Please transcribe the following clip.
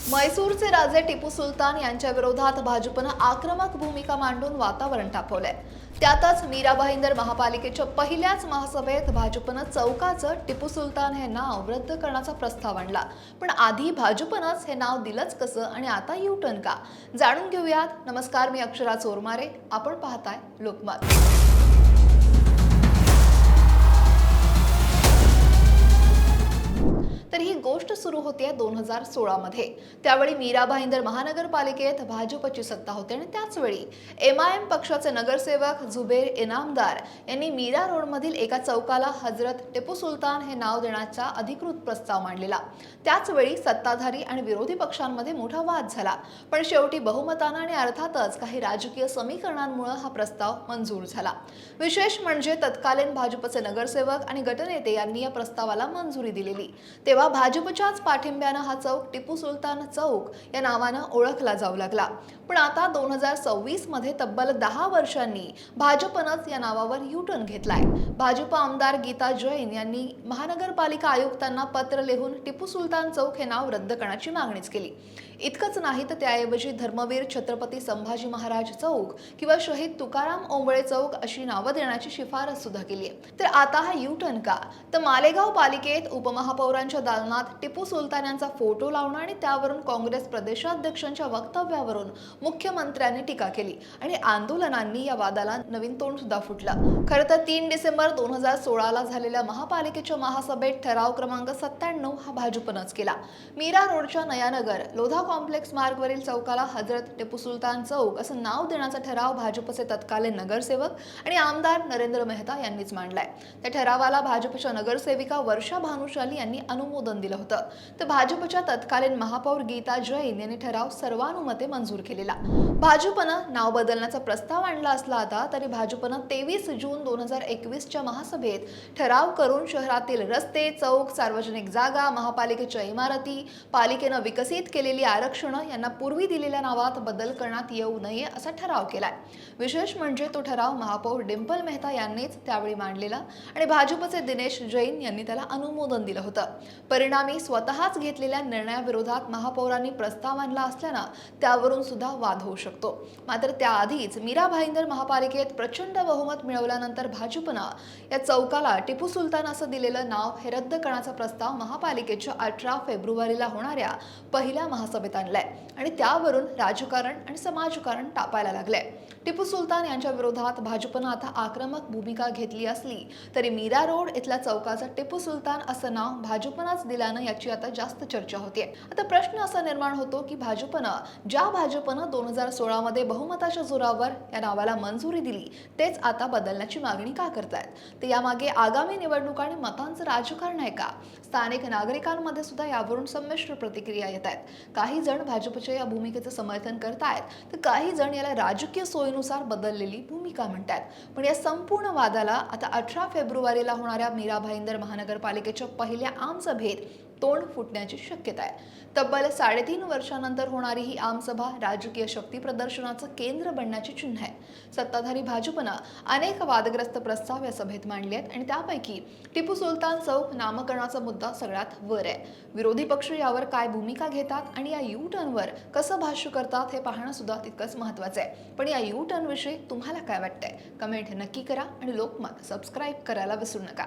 म्हैसूरचे राजे टिपू सुलतान यांच्या विरोधात भाजपनं आक्रमक भूमिका मांडून वातावरण तापवलंय. त्यातच मीरा भाईंदर महापालिकेच्या पहिल्याच महासभेत भाजपनं चौकाचं टिपू सुलतान हे नाव रद्द करण्याचा प्रस्ताव आणला. पण आधी भाजपनंच हे नाव दिलंच कसं आणि आता यू टर्न का, जाणून घेऊयात. नमस्कार, मी अक्षरा चोरमारे, आपण पाहताय लोकमत. तर ही गोष्ट सुरू होते 2016 मध्ये. त्यावेळी मीरा भाईंदर महानगरपालिकेत भाजपची सत्ता होती आणि त्याच वेळी MIM पक्षाचे नगरसेवक झुबेर इनामदार यांनी मीरा रोडमधील एका चौकाला हजरत टिपू सुलतान हे नाव देण्याचा अधिकृत प्रस्ताव मांडलेला. त्याच वेळी सत्ताधारी आणि विरोधी पक्षांमध्ये मोठा वाद झाला, पण शेवटी बहुमताने आणि अर्थातच काही राजकीय समीकरणांमुळे हा प्रस्ताव मंजूर झाला. विशेष म्हणजे तत्कालीन भाजपचे नगरसेवक आणि गटनेते यांनी या प्रस्तावाला मंजुरी दिलेली. तेव्हा भाजपच्याच पाठिंब्यानं हा चौक टिपू सुलतान चौक या नावानं ओळखला जाऊ लागला. पण आता 2026 मध्ये तब्बल 10 वर्षांनी भाजपनंच या नावावर यू टर्न घेतलाय. भाजप आमदार गीता जैन यांनी महानगरपालिका आयुक्तांना पत्र लिहून टिपू सुलतान चौक हे नाव रद्द करण्याची मागणीच केली. इतकंच नाही तर त्याऐवजी धर्मवीर छत्रपती संभाजी महाराज चौक किंवा शहीद तुकाराम ओंबळे चौक अशी नावं देण्याची शिफारस सुद्धा केली आहे. तर आता हा यू टर्न का, तर मालेगाव पालिकेत उपमहापौरांच्या दालनात टिपू सुलतान यांचा फोटो लावणं आणि त्यावरून काँग्रेस प्रदेशाध्यक्षांच्या वक्तव्यावरून मुख्यमंत्र्यांनी टीका केली आणि आंदोलनांनी या वादाला नवीन तोंड सुद्धा फुटलं. खरं तर 3 डिसेंबर 2016 ला झालेल्या महापालिकेच्या महासभेत ठराव क्रमांक 97 हा भाजपनंच केला. मीरा रोडच्या नयानगर लोधा कॉम्प्लेक्स मार्गवरील चौकाला हजरत टिपू सुलतान चौक असं नाव देण्याचा ठराव भाजपचे तत्कालीन नगरसेवक आणि आमदार नरेंद्र मेहता यांनीच मांडलाय. त्या ठरावाला भाजपच्या नगरसेविका वर्षा भानुशाली यांनी अनुमोदन दिलं होतं. तर भाजपच्या तत्कालीन महापौर गीता जैन यांनी ठराव सर्वानुमते मंजूर केलेला. भाजपनं नाव बदलण्याचा प्रस्ताव आणला असला आता तरी भाजपनं 23 जून 2021च्या महासभेत ठराव करून शहरातील रस्ते, चौक, सार्वजनिक जागा, महापालिकेच्या इमारती, पालिकेनं विकसित केलेली आरक्षणं यांना पूर्वी दिलेल्या नावात बदल करण्यात येऊ नये असा ठराव केलाय. विशेष म्हणजे तो ठराव महापौर डिंपल मेहता यांनीच त्यावेळी मांडलेला आणि भाजपचे दिनेश जैन यांनी त्याला अनुमोदन दिलं होतं. परिणामी स्वतःच घेतलेल्या निर्णयाविरोधात महापौरांनी प्रस्ताव आणला असल्यानं त्यावरून सुद्धा वाद होऊ शकतो. मात्र त्याआधीच मीरा भाईंदर महापालिकेत प्रचंड बहुमत मिळवल्यानंतर भाजपनं या चौकाला टिपू सुलतान असं दिलेलं नाव हे रद्द करण्याचा प्रस्ताव महापालिकेच्या 18 फेब्रुवारीला होणाऱ्या पहिल्या महासभेत आणलाय आणि त्यावरून राजकारण आणि समाजकारण तापायला लागलंय. टिपू सुलतान यांच्या विरोधात भाजपनं आता आक्रमक भूमिका घेतली असली तरी मीरा रोड इथल्या चौकाचं टिपू सुलतान असं नाव भाजपनंच दिल्यानं याची आता जास्त चर्चा होतीये. आता प्रश्न असा निर्माण होतो की भाजपनं 2016 मध्ये बहुमताच्या जोरावर या नावाला मंजुरी दिली तेच आता बदलण्याची मागणी का करतायत. तर यामागे आगामी निवडणूक आणि मतांचं राजकारण आहे का? स्थानिक नागरिकांमध्ये सुद्धा यावरून संमिश्र प्रतिक्रिया येत आहेत. काही जण भाजपच्या या भूमिकेचं समर्थन करतायत तर काही जण याला राजकीय सोयीनुसार बदललेली भूमिका म्हणतात. पण या संपूर्ण वादाला आता 18 फेब्रुवारीला होणाऱ्या मीरा भाईंदर महानगरपालिकेच्या पहिल्या आमसभेत तोंड फुटण्याची शक्यता आहे. तब्बल 3.5 वर्षांनंतर होणारी ही आमसभा राजकीय शक्ती प्रदर्शनाचं केंद्र बनण्याची चिन्ह आहे. सत्ताधारी भाजपनं अनेक वादग्रस्त प्रस्ताव या सभेत मांडले आहेत आणि त्यापैकी टिपू सुलतान चौक नामकरणाचा मुद्दा सगळ्यात वर आहे. विरोधी पक्ष यावर काय भूमिका घेतात आणि या यू टर्नवर कसं भाष्य करतात हे पाहणं सुद्धा तितकंच महत्त्वाचं आहे. पण या यू टर्न विषयी तुम्हाला काय वाटतंय? कमेंट नक्की करा आणि लोकमत सबस्क्राईब करायला विसरू नका.